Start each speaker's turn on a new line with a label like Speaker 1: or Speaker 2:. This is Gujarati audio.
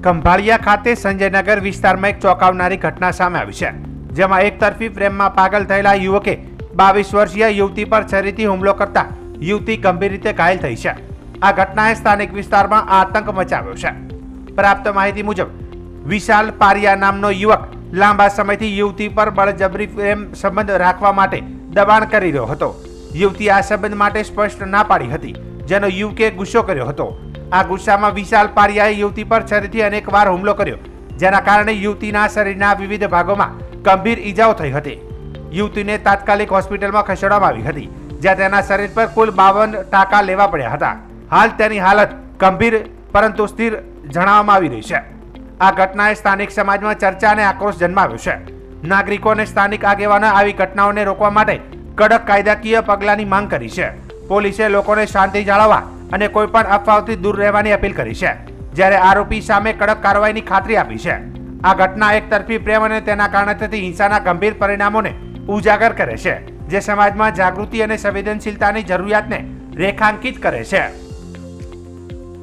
Speaker 1: ખંભાળિયા ખાતે સંજયનગર વિસ્તારમાં એક ચોંકાવનારી ઘટના સામે આવી છે, જેમાં એક તરફી પ્રેમમાં પાગલ થયેલા યુવકે 22 વર્ષીય યુવતી પર છરીથી હુમલો કરતા યુવતી ગંભીર રીતે ઘાયલ થઈ છે. આ ઘટનાએ સ્થાનિક વિસ્તારમાં આતંક મચાવ્યો છે. પ્રાપ્ત માહિતી મુજબ વિશાલ પારિયા નામનો યુવક લાંબા સમયથી યુવતી પર બળજબરી પ્રેમ સંબંધ રાખવા માટે દબાણ કરી રહ્યો હતો. યુવતી આ સંબંધ માટે સ્પષ્ટ ના પાડી હતી, જેનો યુવકે ગુસ્સો કર્યો હતો. આ ગુસ્સામાં વિશાલ પારિયાએ યુવતી પર છરીથી અનેકવાર હુમલો કર્યો, જેના કારણે યુવતીના શરીરના વિવિધ ભાગોમાં ગંભીર ઈજાઓ થઈ હતી. યુવતીને તાત્કાલિક હોસ્પિટલમાં ખસેડવામાં આવી હતી, જ્યાં તેના શરીર પર કુલ 52 ટાંકા લેવા પડ્યા હતા. હાલ તેની હાલત ગંભીર પરંતુ સ્થિર જણાવવામાં આવી રહી છે. આ ઘટનાએ સ્થાનિક સમાજમાં ચર્ચા અને આક્રોશ જન્માવ્યો છે. નાગરિકો અને સ્થાનિક આગેવાનો આવી ઘટનાઓને રોકવા માટે કડક કાયદાકીય પગલાંની માંગ કરી છે. પોલીસે લોકોને શાંતિ જાળવવા અને કોઈપણ અફવાઓથી દૂર રહેવાની અપીલ કરી છે, જ્યારે આરોપી સામે કડક કાર્યવાહીની ખાતરી આપી છે. આ ઘટના એક તરફી પ્રેમ અને તેના કારણે થતી હિંસાના ગંભીર પરિણામોને ઉજાગર કરે છે, જે સમાજમાં જાગૃતિ અને સંવેદનશીલતાની જરૂરિયાતને રેખાંકિત કરે છે.